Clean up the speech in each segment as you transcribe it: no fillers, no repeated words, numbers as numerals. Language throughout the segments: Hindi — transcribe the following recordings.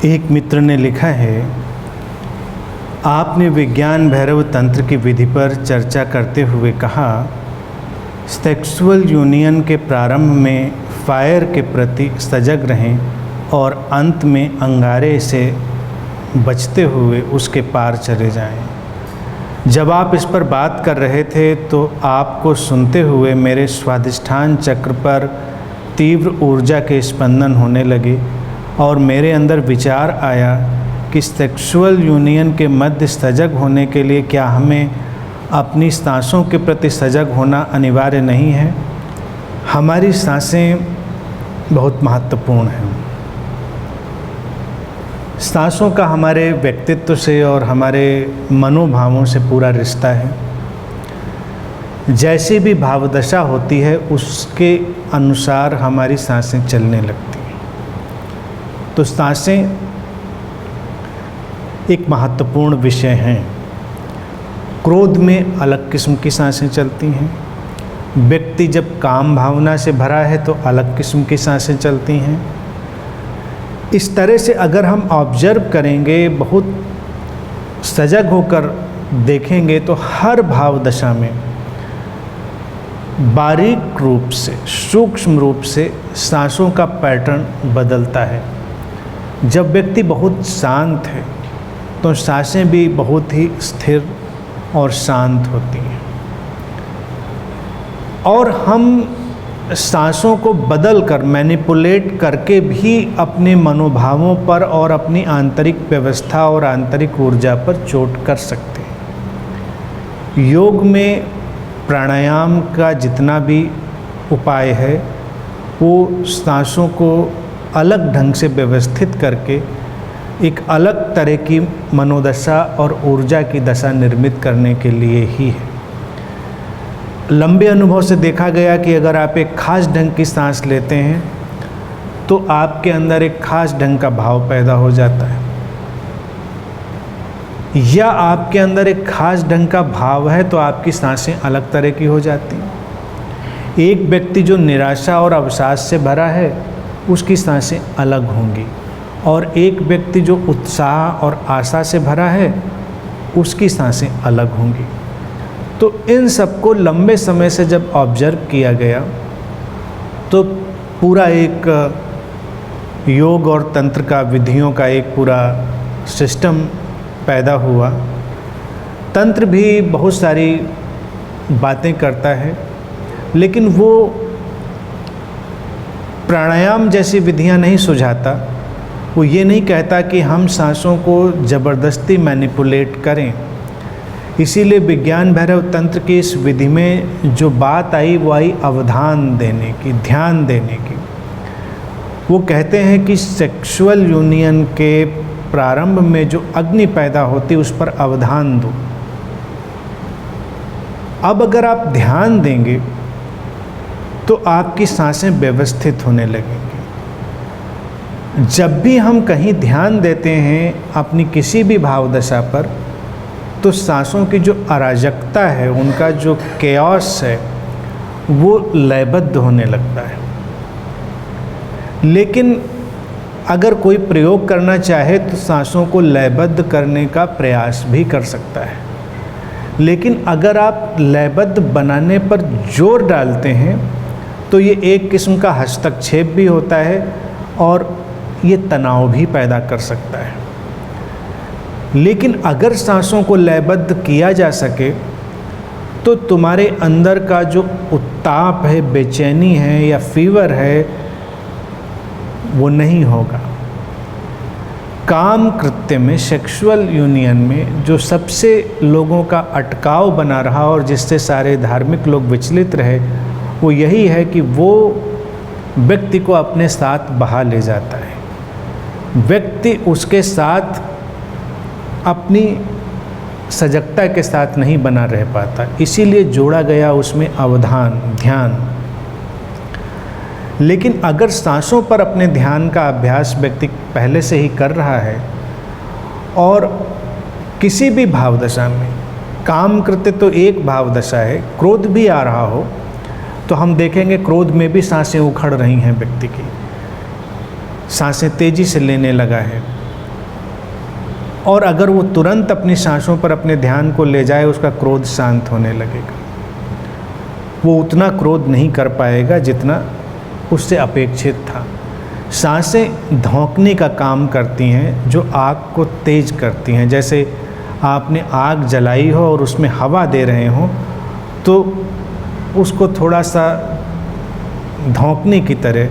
एक मित्र ने लिखा है, आपने विज्ञान भैरव तंत्र की विधि पर चर्चा करते हुए कहा, सेक्सुअल यूनियन के प्रारंभ में फायर के प्रति सजग रहें और अंत में अंगारे से बचते हुए उसके पार चले जाएं। जब आप इस पर बात कर रहे थे तो आपको सुनते हुए मेरे स्वाधिष्ठान चक्र पर तीव्र ऊर्जा के स्पंदन होने लगे और मेरे अंदर विचार आया कि सेक्सुअल यूनियन के मध्य सजग होने के लिए क्या हमें अपनी सांसों के प्रति सजग होना अनिवार्य नहीं है। हमारी सांसें बहुत महत्वपूर्ण हैं। सांसों का हमारे व्यक्तित्व से और हमारे मनोभावों से पूरा रिश्ता है। जैसी भी भावदशा होती है उसके अनुसार हमारी सांसें चलने लगती हैं। तो सांसें एक महत्वपूर्ण विषय हैं। क्रोध में अलग किस्म की सांसें चलती हैं। व्यक्ति जब काम भावना से भरा है तो अलग किस्म की सांसें चलती हैं। इस तरह से अगर हम ऑब्जर्व करेंगे, बहुत सजग होकर देखेंगे तो हर भाव दशा में बारीक रूप से, सूक्ष्म रूप से सांसों का पैटर्न बदलता है। जब व्यक्ति बहुत शांत है तो सांसें भी बहुत ही स्थिर और शांत होती हैं। और हम सांसों को बदल कर, मैनिपुलेट करके भी अपने मनोभावों पर और अपनी आंतरिक व्यवस्था और आंतरिक ऊर्जा पर चोट कर सकते हैं। योग में प्राणायाम का जितना भी उपाय है वो सांसों को अलग ढंग से व्यवस्थित करके एक अलग तरह की मनोदशा और ऊर्जा की दशा निर्मित करने के लिए ही है। लंबे अनुभव से देखा गया कि अगर आप एक खास ढंग की सांस लेते हैं तो आपके अंदर एक खास ढंग का भाव पैदा हो जाता है, या आपके अंदर एक खास ढंग का भाव है तो आपकी सांसें अलग तरह की हो जाती हैं। एक व्यक्ति जो निराशा और अवसाद से भरा है उसकी सांसें अलग होंगी, और एक व्यक्ति जो उत्साह और आशा से भरा है उसकी सांसें अलग होंगी। तो इन सबको लंबे समय से जब ऑब्जर्व किया गया तो पूरा एक योग और तंत्र का विधियों का एक पूरा सिस्टम पैदा हुआ। तंत्र भी बहुत सारी बातें करता है, लेकिन वो प्राणायाम जैसी विधियां नहीं सुझाता। वो ये नहीं कहता कि हम सांसों को ज़बरदस्ती मैनिपुलेट करें। इसीलिए विज्ञान भैरव तंत्र की इस विधि में जो बात आई वो आई अवधान देने की, ध्यान देने की। वो कहते हैं कि सेक्सुअल यूनियन के प्रारंभ में जो अग्नि पैदा होती उस पर अवधान दो। अब अगर आप ध्यान देंगे तो आपकी सांसें व्यवस्थित होने लगेंगी। जब भी हम कहीं ध्यान देते हैं अपनी किसी भी भाव दशा पर तो सांसों की जो अराजकता है, उनका जो केओस है वो लयबद्ध होने लगता है। लेकिन अगर कोई प्रयोग करना चाहे तो सांसों को लयबद्ध करने का प्रयास भी कर सकता है। लेकिन अगर आप लयबद्ध बनाने पर जोर डालते हैं तो ये एक किस्म का हस्तक्षेप भी होता है और ये तनाव भी पैदा कर सकता है। लेकिन अगर सांसों को लयबद्ध किया जा सके तो तुम्हारे अंदर का जो उत्ताप है, बेचैनी है या फीवर है वो नहीं होगा। काम कृत्य में, सेक्सुअल यूनियन में जो सबसे लोगों का अटकाव बना रहा और जिससे सारे धार्मिक लोग विचलित रहे वो यही है कि वो व्यक्ति को अपने साथ बहा ले जाता है। व्यक्ति उसके साथ अपनी सजगता के साथ नहीं बना रह पाता, इसीलिए जोड़ा गया उसमें अवधान, ध्यान। लेकिन अगर सांसों पर अपने ध्यान का अभ्यास व्यक्ति पहले से ही कर रहा है और किसी भी भाव दशा में, काम कृत्य तो एक भाव दशा है, क्रोध भी आ रहा हो तो हम देखेंगे क्रोध में भी सांसें उखड़ रही हैं व्यक्ति की, सांसें तेजी से लेने लगा है। और अगर वो तुरंत अपनी सांसों पर अपने ध्यान को ले जाए, उसका क्रोध शांत होने लगेगा। वो उतना क्रोध नहीं कर पाएगा जितना उससे अपेक्षित था। सांसें धौंकने का काम करती हैं, जो आग को तेज करती हैं। जैसे आपने आग जलाई हो और उसमें हवा दे रहे हो, तो उसको थोड़ा सा धौंकने की तरह,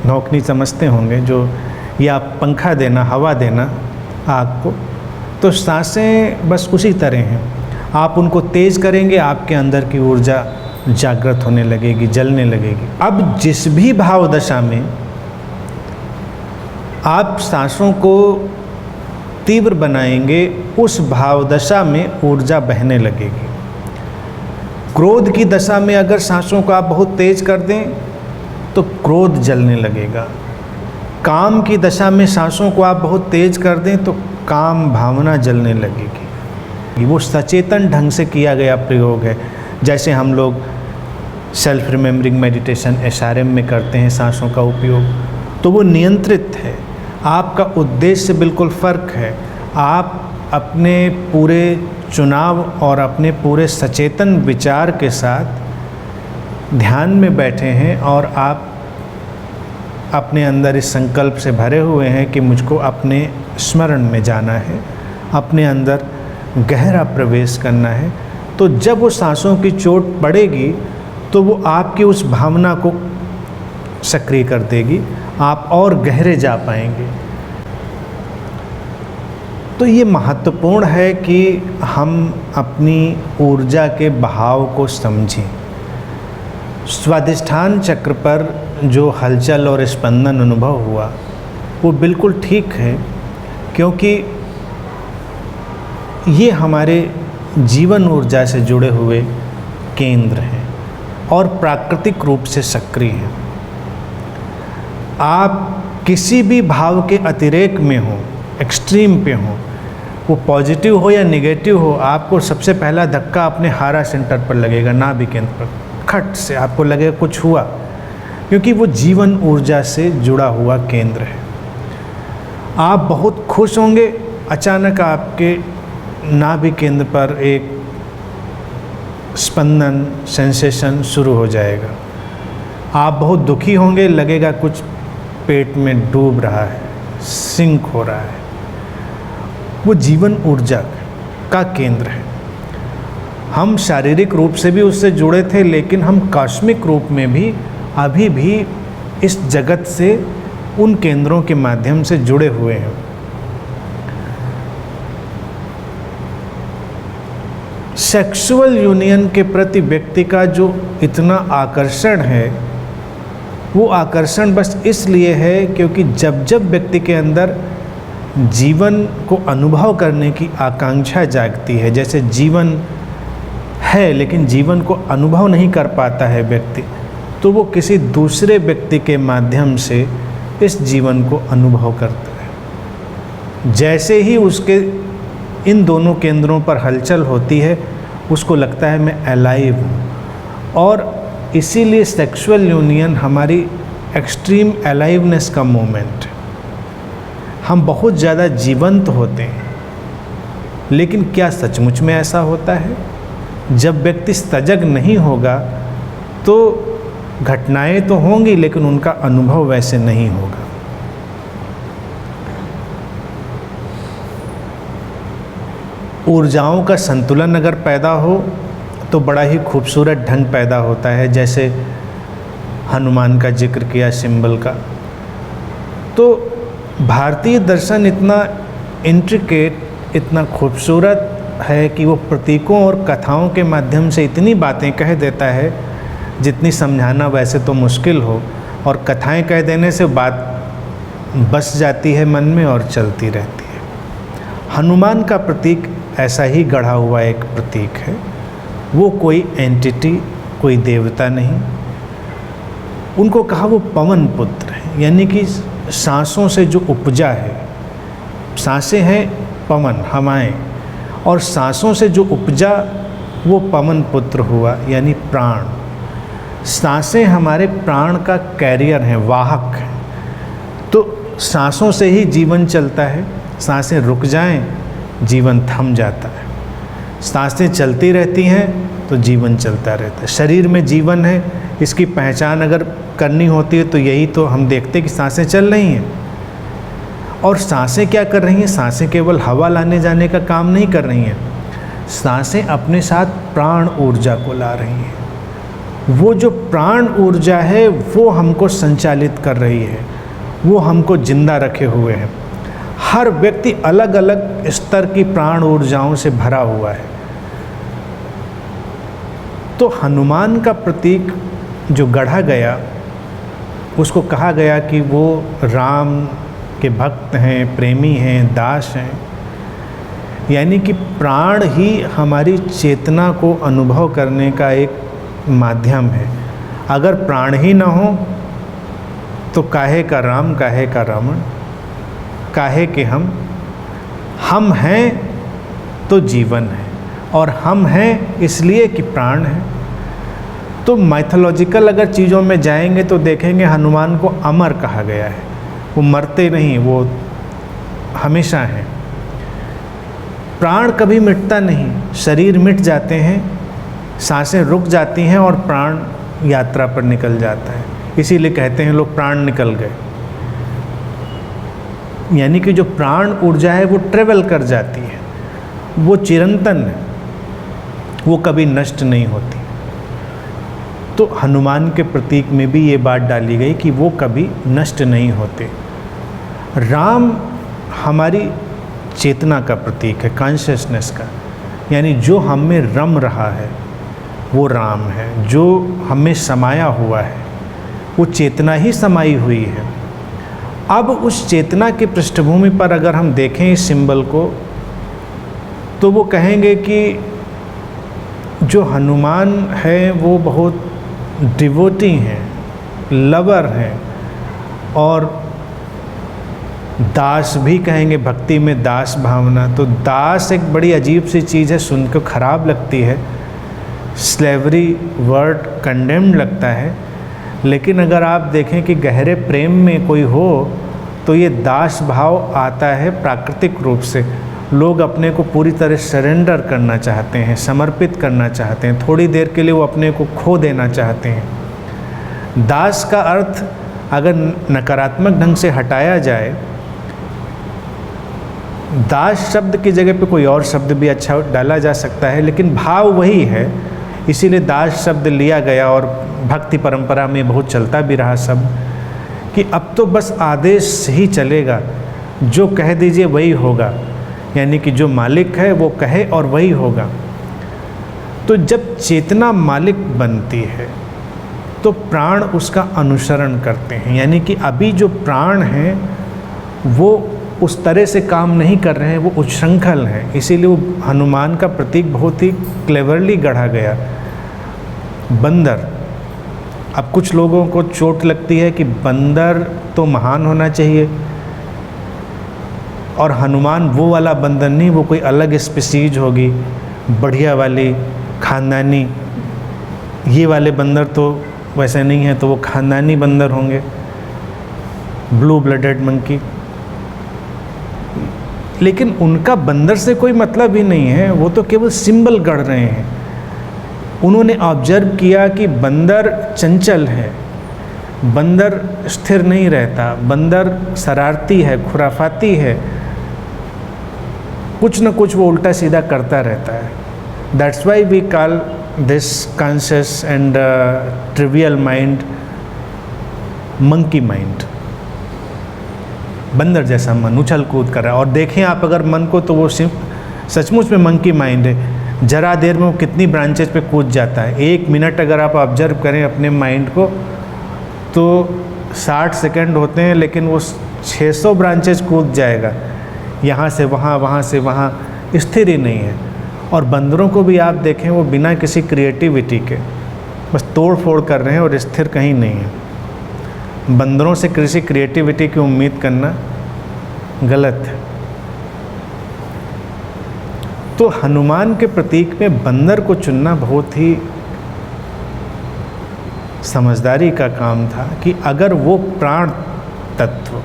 धौंकनी समझते होंगे, जो या पंखा देना, हवा देना आग को, तो सांसें बस उसी तरह हैं। आप उनको तेज करेंगे, आपके अंदर की ऊर्जा जागृत होने लगेगी, जलने लगेगी। अब जिस भी भाव दशा में आप सांसों को तीव्र बनाएंगे, उस भाव दशा में ऊर्जा बहने लगेगी। क्रोध की दशा में अगर सांसों को आप बहुत तेज कर दें तो क्रोध जलने लगेगा। काम की दशा में सांसों को आप बहुत तेज कर दें तो काम भावना जलने लगेगी। वो सचेतन ढंग से किया गया प्रयोग है। जैसे हम लोग सेल्फ रिमेम्बरिंग मेडिटेशन SRM में करते हैं सांसों का उपयोग, तो वो नियंत्रित है। आपका उद्देश्य बिल्कुल फ़र्क है। आप अपने पूरे चुनाव और अपने पूरे सचेतन विचार के साथ ध्यान में बैठे हैं और आप अपने अंदर इस संकल्प से भरे हुए हैं कि मुझको अपने स्मरण में जाना है, अपने अंदर गहरा प्रवेश करना है। तो जब वो सांसों की चोट पड़ेगी तो वो आपकी उस भावना को सक्रिय कर देगी, आप और गहरे जा पाएंगे। तो ये महत्वपूर्ण है कि हम अपनी ऊर्जा के बहाव को समझें। स्वादिष्ठान चक्र पर जो हलचल और स्पंदन अनुभव हुआ वो बिल्कुल ठीक है, क्योंकि ये हमारे जीवन ऊर्जा से जुड़े हुए केंद्र हैं और प्राकृतिक रूप से सक्रिय हैं। आप किसी भी भाव के अतिरेक में हो, एक्सट्रीम पे हो, वो पॉजिटिव हो या नेगेटिव हो, आपको सबसे पहला धक्का अपने हारा सेंटर पर लगेगा, नाभि केंद्र पर। खट से आपको लगेगा कुछ हुआ, क्योंकि वो जीवन ऊर्जा से जुड़ा हुआ केंद्र है। आप बहुत खुश होंगे, अचानक आपके नाभि केंद्र पर एक स्पंदन, सेंसेशन शुरू हो जाएगा। आप बहुत दुखी होंगे, लगेगा कुछ पेट में डूब रहा है, सिंक हो रहा है। वो जीवन ऊर्जा का केंद्र है। हम शारीरिक रूप से भी उससे जुड़े थे, लेकिन हम कॉस्मिक रूप में भी अभी भी इस जगत से उन केंद्रों के माध्यम से जुड़े हुए हैं। सेक्सुअल यूनियन के प्रति व्यक्ति का जो इतना आकर्षण है, वो आकर्षण बस इसलिए है क्योंकि जब जब व्यक्ति के अंदर जीवन को अनुभव करने की आकांक्षा जागती है, जैसे जीवन है लेकिन जीवन को अनुभव नहीं कर पाता है व्यक्ति, तो वो किसी दूसरे व्यक्ति के माध्यम से इस जीवन को अनुभव करता है। जैसे ही उसके इन दोनों केंद्रों पर हलचल होती है, उसको लगता है मैं अलाइव हूँ। और इसीलिए सेक्सुअल यूनियन हमारी एक्सट्रीम अलाइवनेस का मोमेंट है। हम बहुत ज़्यादा जीवंत होते हैं, लेकिन क्या सचमुच में ऐसा होता है? जब व्यक्ति सजग नहीं होगा तो घटनाएं तो होंगी, लेकिन उनका अनुभव वैसे नहीं होगा। ऊर्जाओं का संतुलन अगर पैदा हो तो बड़ा ही खूबसूरत ढंग पैदा होता है। जैसे हनुमान का जिक्र किया, सिंबल का, तो भारतीय दर्शन इतना इंट्रिकेट, इतना खूबसूरत है कि वो प्रतीकों और कथाओं के माध्यम से इतनी बातें कह देता है जितनी समझाना वैसे तो मुश्किल हो, और कथाएं कह देने से बात बस जाती है मन में और चलती रहती है। हनुमान का प्रतीक ऐसा ही गढ़ा हुआ एक प्रतीक है। वो कोई एंटिटी, कोई देवता नहीं। उनको कहा वो पवन पुत्र है, यानी कि सांसों से जो उपजा है, सांसें हैं पवन, हवाएं, और सांसों से जो उपजा वो पवन पुत्र हुआ, यानी प्राण। सांसें हमारे प्राण का कैरियर हैं, वाहक हैं। तो सांसों से ही जीवन चलता है। सांसें रुक जाएं जीवन थम जाता है। सांसें चलती रहती हैं तो जीवन चलता रहता है। शरीर में जीवन है, इसकी पहचान अगर करनी होती है तो यही तो हम देखते हैं कि सांसें चल रही हैं। और सांसें क्या कर रही हैं? सांसें केवल हवा लाने जाने का काम नहीं कर रही हैं, सांसें अपने साथ प्राण ऊर्जा को ला रही हैं। वो जो प्राण ऊर्जा है वो हमको संचालित कर रही है, वो हमको जिंदा रखे हुए हैं। हर व्यक्ति अलग अलग स्तर की प्राण ऊर्जाओं से भरा हुआ है। तो हनुमान का प्रतीक जो गढ़ा गया, उसको कहा गया कि वो राम के भक्त हैं, प्रेमी हैं, दास हैं। यानी कि प्राण ही हमारी चेतना को अनुभव करने का एक माध्यम है। अगर प्राण ही ना हो तो काहे का राम, काहे का रावण, काहे के हम हैं तो जीवन है, और हम हैं इसलिए कि प्राण है। तो माइथोलॉजिकल अगर चीज़ों में जाएंगे तो देखेंगे हनुमान को अमर कहा गया है। वो मरते नहीं, वो हमेशा हैं। प्राण कभी मिटता नहीं, शरीर मिट जाते हैं, सांसें रुक जाती हैं और प्राण यात्रा पर निकल जाता है। इसीलिए कहते हैं लोग प्राण निकल गए। यानी कि जो प्राण ऊर्जा है वो ट्रेवल कर जाती है, वो चिरंतन है, वो कभी नष्ट नहीं होती। तो हनुमान के प्रतीक में भी ये बात डाली गई कि वो कभी नष्ट नहीं होते। राम हमारी चेतना का प्रतीक है, कॉन्शियसनेस का, यानी जो हम में रम रहा है वो राम है। जो हमें समाया हुआ है वो चेतना ही समाई हुई है। अब उस चेतना की पृष्ठभूमि पर अगर हम देखें इस सिंबल को तो वो कहेंगे कि जो हनुमान है वो बहुत डिवोटी हैं, लवर हैं, और दास भी कहेंगे, भक्ति में दास भावना। तो दास एक बड़ी अजीब सी चीज़ है, सुन के खराब लगती है, स्लेवरी वर्ड कंडेम्ड लगता है। लेकिन अगर आप देखें कि गहरे प्रेम में कोई हो तो ये दास भाव आता है प्राकृतिक रूप से। लोग अपने को पूरी तरह सरेंडर करना चाहते हैं, समर्पित करना चाहते हैं, थोड़ी देर के लिए वो अपने को खो देना चाहते हैं। दास का अर्थ अगर नकारात्मक ढंग से हटाया जाए, दास शब्द की जगह पे कोई और शब्द भी अच्छा डाला जा सकता है, लेकिन भाव वही है, इसीलिए दास शब्द लिया गया। और भक्ति परंपरा में बहुत चलता भी रहा शब्द कि अब तो बस आदेश ही चलेगा, जो कह दीजिए वही होगा, यानी कि जो मालिक है वो कहे और वही होगा। तो जब चेतना मालिक बनती है तो प्राण उसका अनुसरण करते हैं। यानी कि अभी जो प्राण हैं वो उस तरह से काम नहीं कर रहे हैं, वो उच्छृंखल हैं। इसीलिए वो हनुमान का प्रतीक बहुत ही क्लेवरली गढ़ा गया। बंदर, अब कुछ लोगों को चोट लगती है कि बंदर तो महान होना चाहिए, और हनुमान वो वाला बंदर नहीं, वो कोई अलग स्पीसीज होगी, बढ़िया वाली खानदानी। ये वाले बंदर तो वैसे नहीं है, तो वो खानदानी बंदर होंगे, ब्लू ब्लडेड मंकी। लेकिन उनका बंदर से कोई मतलब ही नहीं है, वो तो केवल सिंबल गढ़ रहे हैं। उन्होंने ऑब्जर्व किया कि बंदर चंचल है, बंदर स्थिर नहीं रहता, बंदर शरारती है, खुराफाती है, कुछ न कुछ वो उल्टा सीधा करता रहता है। That's why we call this conscious and trivial mind monkey mind. बंदर जैसा मन उछल कूद कर रहा है। और देखें आप अगर मन को तो वो सचमुच में मंकी माइंड है। जरा देर में वो कितनी ब्रांचेज पे कूद जाता है। 1 मिनट अगर आप ऑब्जर्व करें अपने माइंड को तो 60 सेकंड होते हैं, लेकिन वो 600 ब्रांचेज कूद जाएगा, यहाँ से वहाँ, वहाँ से वहाँ, स्थिर ही नहीं है। और बंदरों को भी आप देखें, वो बिना किसी क्रिएटिविटी के बस तोड़ फोड़ कर रहे हैं और स्थिर कहीं नहीं है। बंदरों से किसी क्रिएटिविटी की उम्मीद करना गलत है। तो हनुमान के प्रतीक में बंदर को चुनना बहुत ही समझदारी का काम था कि अगर वो प्राण तत्व,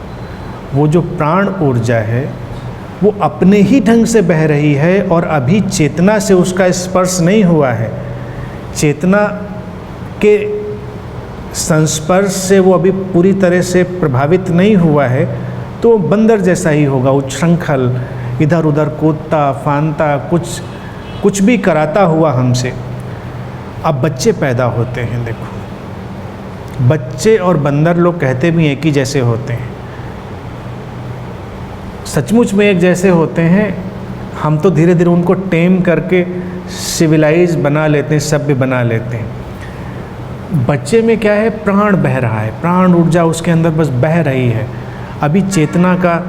वो जो प्राण ऊर्जा है, वो अपने ही ढंग से बह रही है और अभी चेतना से उसका स्पर्श नहीं हुआ है, चेतना के संस्पर्श से वो अभी पूरी तरह से प्रभावित नहीं हुआ है, तो बंदर जैसा ही होगा, उच्छृंखल, इधर उधर कूदता फानता, कुछ भी कराता हुआ हमसे। अब बच्चे पैदा होते हैं, देखो बच्चे और बंदर लोग कहते भी एक ही जैसे होते हैं, सचमुच में एक जैसे होते हैं। हम तो धीरे धीरे उनको टेम करके सिविलाइज बना लेते हैं, सभ्य बना लेते हैं। बच्चे में क्या है, प्राण बह रहा है, प्राण ऊर्जा उसके अंदर बस बह रही है, अभी चेतना का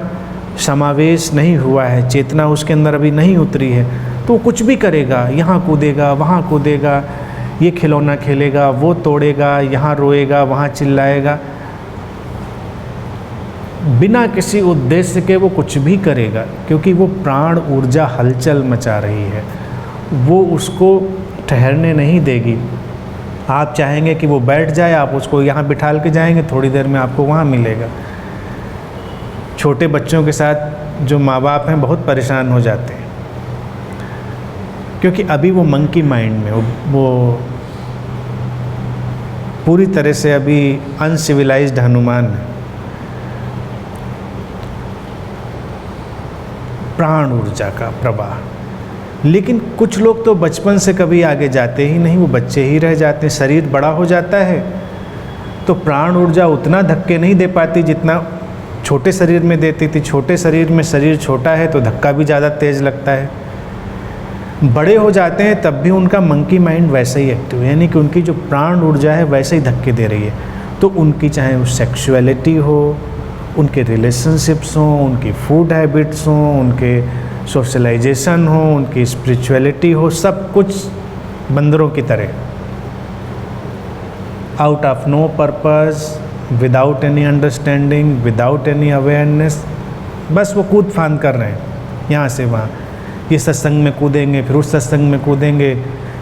समावेश नहीं हुआ है, चेतना उसके अंदर अभी नहीं उतरी है, तो वो कुछ भी करेगा, यहाँ कूदेगा वहाँ कूदेगा, ये खिलौना खेलेगा वो तोड़ेगा, यहाँ रोएगा वहाँ चिल्लाएगा, बिना किसी उद्देश्य के वो कुछ भी करेगा, क्योंकि वो प्राण ऊर्जा हलचल मचा रही है, वो उसको ठहरने नहीं देगी। आप चाहेंगे कि वो बैठ जाए, आप उसको यहाँ बिठाल के जाएंगे, थोड़ी देर में आपको वहाँ मिलेगा। छोटे बच्चों के साथ जो माँ बाप हैं बहुत परेशान हो जाते हैं, क्योंकि अभी वो मंकी माइंड में, वो पूरी तरह से अभी अनसिविलाइज्ड हनुमान है। प्राण ऊर्जा का प्रवाह। लेकिन कुछ लोग तो बचपन से कभी आगे जाते ही नहीं, वो बच्चे ही रह जाते हैं। शरीर बड़ा हो जाता है तो प्राण ऊर्जा उतना धक्के नहीं दे पाती जितना छोटे शरीर में देती थी। छोटे शरीर में शरीर छोटा है तो धक्का भी ज़्यादा तेज़ लगता है। बड़े हो जाते हैं तब भी उनका मंकी माइंड वैसे ही एक्टिव है, यानी कि उनकी जो प्राण ऊर्जा है वैसे ही धक्के दे रही है। तो उनकी चाहे वो सेक्सुअलिटी हो, उनके रिलेशनशिप्स हों, उनकी फूड हैबिट्स हों, उनके सोशलाइजेशन हो, उनकी स्पिरिचुअलिटी हो, सब कुछ बंदरों की तरह out of no purpose, without any understanding, without any awareness, बस वो कूद फांद कर रहे हैं यहाँ से वहाँ। ये सत्संग में कूदेंगे, फिर उस सत्संग में कूदेंगे,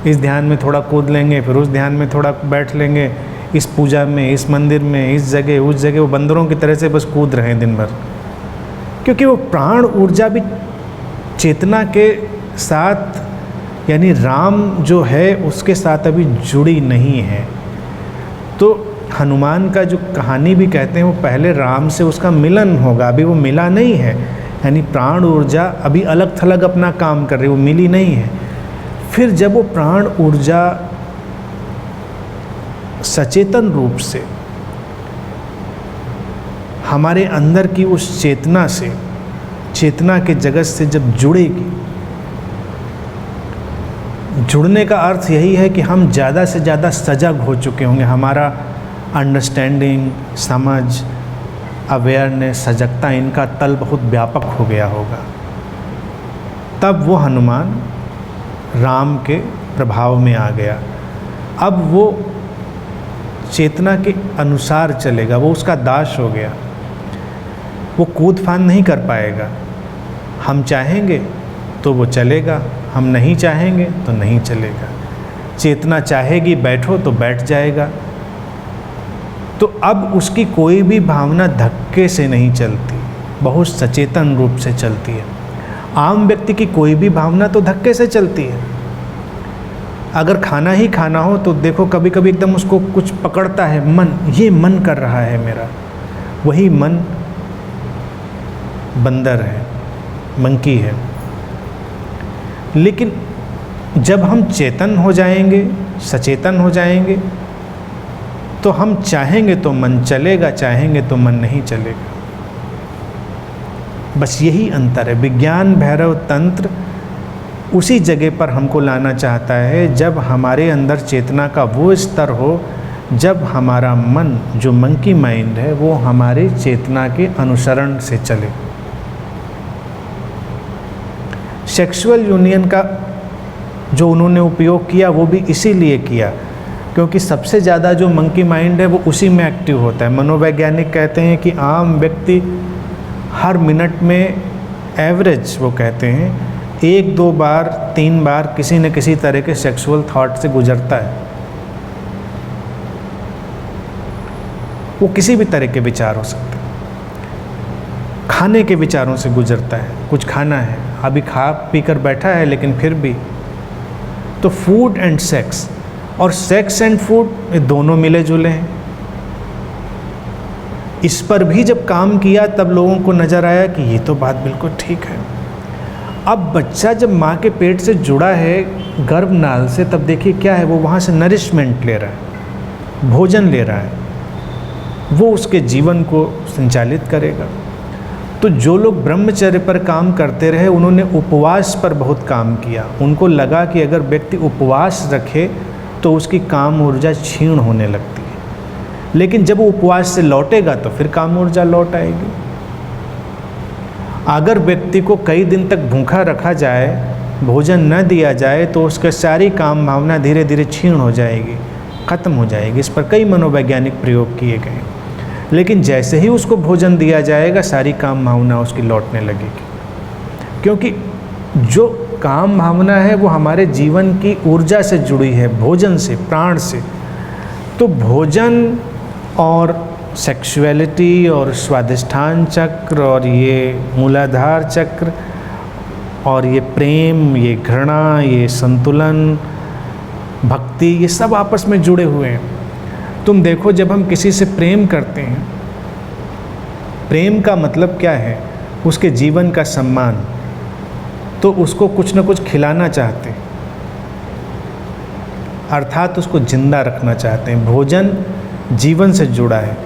इस ध्यान में थोड़ा कूद लेंगे, फिर उस ध्यान में थोड़ा बैठ लेंगे, इस पूजा में, इस मंदिर में, इस जगह उस जगह, वो बंदरों की तरह से बस कूद रहे हैं दिन भर। क्योंकि वो प्राण ऊर्जा भी चेतना के साथ, यानी राम जो है उसके साथ अभी जुड़ी नहीं है। तो हनुमान का जो कहानी भी कहते हैं वो पहले राम से उसका मिलन होगा, अभी वो मिला नहीं है, यानी प्राण ऊर्जा अभी अलग थलग अपना काम कर रही है, वो मिली नहीं है। फिर जब वो प्राण ऊर्जा सचेतन रूप से हमारे अंदर की उस चेतना से, चेतना के जगत से जब जुड़ेगी, जुड़ने का अर्थ यही है कि हम ज़्यादा से ज़्यादा सजग हो चुके होंगे, हमारा अंडरस्टैंडिंग, समझ, अवेयरनेस, सजगता, इनका तल बहुत व्यापक हो गया होगा। तब वो हनुमान राम के प्रभाव में आ गया। अब वो चेतना के अनुसार चलेगा, वो उसका दास हो गया, वो कूद फांद नहीं कर पाएगा। हम चाहेंगे तो वो चलेगा, हम नहीं चाहेंगे तो नहीं चलेगा। चेतना चाहेगी बैठो तो बैठ जाएगा। तो अब उसकी कोई भी भावना धक्के से नहीं चलती, बहुत सचेतन रूप से चलती है। आम व्यक्ति की कोई भी भावना तो धक्के से चलती है। अगर खाना ही खाना हो तो देखो कभी कभी एकदम उसको कुछ पकड़ता है मन, ये मन कर रहा है मेरा, वही मन बंदर है, मंकी है। लेकिन जब हम चेतन हो जाएंगे, सचेतन हो जाएंगे, तो हम चाहेंगे तो मन चलेगा, चाहेंगे तो मन नहीं चलेगा। बस यही अंतर है। विज्ञान भैरव तंत्र उसी जगह पर हमको लाना चाहता है जब हमारे अंदर चेतना का वो स्तर हो, जब हमारा मन जो मंकी माइंड है वो हमारे चेतना के अनुसरण से चले। सेक्सुअल यूनियन का जो उन्होंने उपयोग किया वो भी इसीलिए किया क्योंकि सबसे ज़्यादा जो मंकी माइंड है वो उसी में एक्टिव होता है। मनोवैज्ञानिक कहते हैं कि आम व्यक्ति हर मिनट में एवरेज, वो कहते हैं 1-2 बार 3 बार किसी न किसी तरह के सेक्सुअल थॉट से गुजरता है। वो किसी भी तरह के विचार हो सकते हैं। खाने के विचारों से गुजरता है, कुछ खाना है, अभी खा पी कर बैठा है लेकिन फिर भी। तो फूड एंड सेक्स, और सेक्स एंड फूड ये दोनों मिले जुले हैं। इस पर भी जब काम किया तब लोगों को नज़र आया कि ये तो बात बिल्कुल ठीक है। अब बच्चा जब माँ के पेट से जुड़ा है गर्भनाल से, तब देखिए क्या है, वो वहाँ से नरिशमेंट ले रहा है, भोजन ले रहा है, वो उसके जीवन को संचालित करेगा। तो जो लोग ब्रह्मचर्य पर काम करते रहे, उन्होंने उपवास पर बहुत काम किया। उनको लगा कि अगर व्यक्ति उपवास रखे तो उसकी काम ऊर्जा क्षीण होने लगती है, लेकिन जब वो उपवास से लौटेगा तो फिर काम ऊर्जा लौट आएगी। अगर व्यक्ति को कई दिन तक भूखा रखा जाए, भोजन न दिया जाए, तो उसका सारी काम भावना धीरे धीरे क्षीण हो जाएगी, ख़त्म हो जाएगी। इस पर कई मनोवैज्ञानिक प्रयोग किए गए। लेकिन जैसे ही उसको भोजन दिया जाएगा, सारी काम भावना उसकी लौटने लगेगी, क्योंकि जो काम भावना है वो हमारे जीवन की ऊर्जा से जुड़ी है, भोजन से, प्राण से। तो भोजन और सेक्सुअलिटी और स्वादिष्ठान चक्र और ये मूलाधार चक्र और ये प्रेम, ये घृणा, ये संतुलन, भक्ति, ये सब आपस में जुड़े हुए हैं। तुम देखो, जब हम किसी से प्रेम करते हैं, प्रेम का मतलब क्या है? उसके जीवन का सम्मान। तो उसको कुछ न कुछ खिलाना चाहते हैं, अर्थात उसको जिंदा रखना चाहते हैं। भोजन जीवन से जुड़ा है,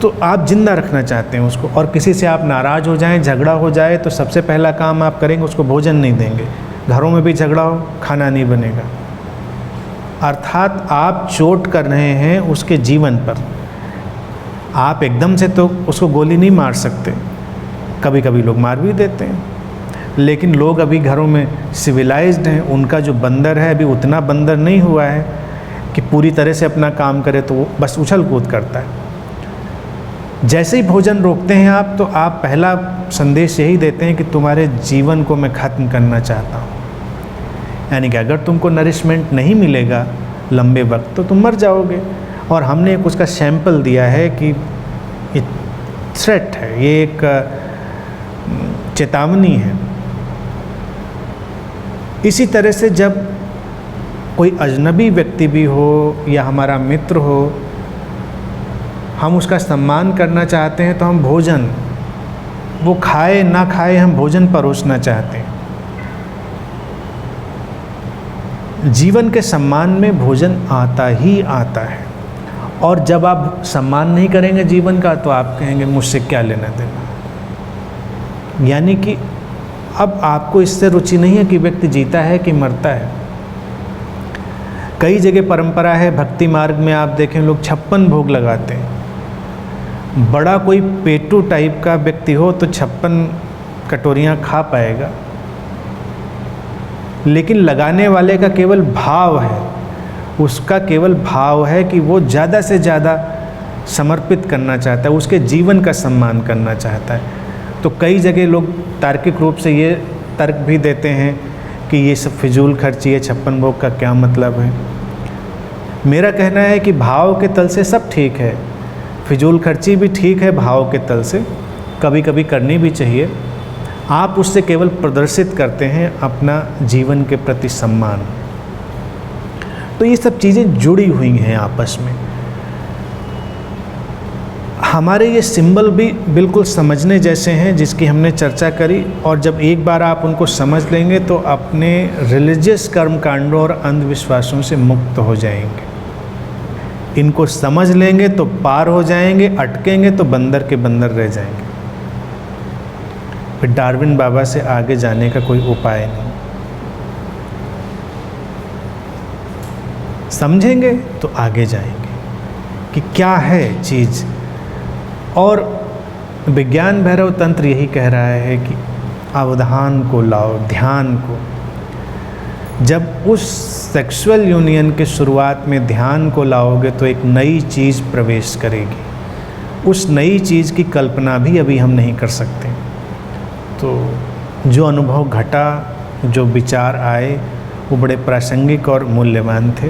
तो आप जिंदा रखना चाहते हैं उसको। और किसी से आप नाराज़ हो जाएं, झगड़ा हो जाए, तो सबसे पहला काम आप करेंगे, उसको भोजन नहीं देंगे। घरों में भी झगड़ा हो, खाना नहीं बनेगा। अर्थात आप चोट कर रहे हैं उसके जीवन पर। आप एकदम से तो उसको गोली नहीं मार सकते, कभी कभी लोग मार भी देते हैं, लेकिन लोग अभी घरों में सिविलाइज्ड हैं, उनका जो बंदर है अभी उतना बंदर नहीं हुआ है कि पूरी तरह से अपना काम करे, तो वो बस उछल कूद करता है। जैसे ही भोजन रोकते हैं आप, तो आप पहला संदेश यही देते हैं कि तुम्हारे जीवन को मैं ख़त्म करना चाहता हूँ। यानी कि अगर तुमको नरिशमेंट नहीं मिलेगा लंबे वक्त, तो तुम मर जाओगे। और हमने एक उसका सैंपल दिया है कि ये थ्रेट है, ये एक चेतावनी है। इसी तरह से जब कोई अजनबी व्यक्ति भी हो या हमारा मित्र हो, हम उसका सम्मान करना चाहते हैं, तो हम भोजन, वो खाए ना खाए, हम भोजन परोसना चाहते हैं। जीवन के सम्मान में भोजन आता ही आता है। और जब आप सम्मान नहीं करेंगे जीवन का, तो आप कहेंगे मुझसे क्या लेना देना। यानी कि अब आपको इससे रुचि नहीं है कि व्यक्ति जीता है कि मरता है। कई जगह परंपरा है, भक्ति मार्ग में आप देखें लोग 56 भोग लगाते हैं। बड़ा कोई पेटू टाइप का व्यक्ति हो तो 56 कटोरियाँ खा पाएगा, लेकिन लगाने वाले का केवल भाव है, उसका केवल भाव है कि वो ज़्यादा से ज़्यादा समर्पित करना चाहता है, उसके जीवन का सम्मान करना चाहता है। तो कई जगह लोग तार्किक रूप से ये तर्क भी देते हैं कि ये सब फिजूल खर्ची है, 56 भोग का क्या मतलब है। मेरा कहना है कि भाव के तल से सब ठीक है, फिजूल खर्ची भी ठीक है, भाव के तल से कभी कभी करनी भी चाहिए। आप उससे केवल प्रदर्शित करते हैं अपना जीवन के प्रति सम्मान। तो ये सब चीज़ें जुड़ी हुई हैं आपस में। हमारे ये सिंबल भी बिल्कुल समझने जैसे हैं, जिसकी हमने चर्चा करी। और जब एक बार आप उनको समझ लेंगे तो अपने रिलीजियस कर्मकांडों और अंधविश्वासों से मुक्त हो जाएंगे। इनको समझ लेंगे तो पार हो जाएंगे, अटकेंगे तो बंदर के बंदर रह जाएंगे। फिर डार्विन बाबा से आगे जाने का कोई उपाय नहीं। समझेंगे तो आगे जाएंगे कि क्या है चीज़। और विज्ञान भैरव तंत्र यही कह रहा है कि अवधान को लाओ, ध्यान को। जब उस सेक्सुअल यूनियन के शुरुआत में ध्यान को लाओगे तो एक नई चीज़ प्रवेश करेगी। उस नई चीज़ की कल्पना भी अभी हम नहीं कर सकते। तो जो अनुभव घटा, जो विचार आए, वो बड़े प्रासंगिक और मूल्यवान थे।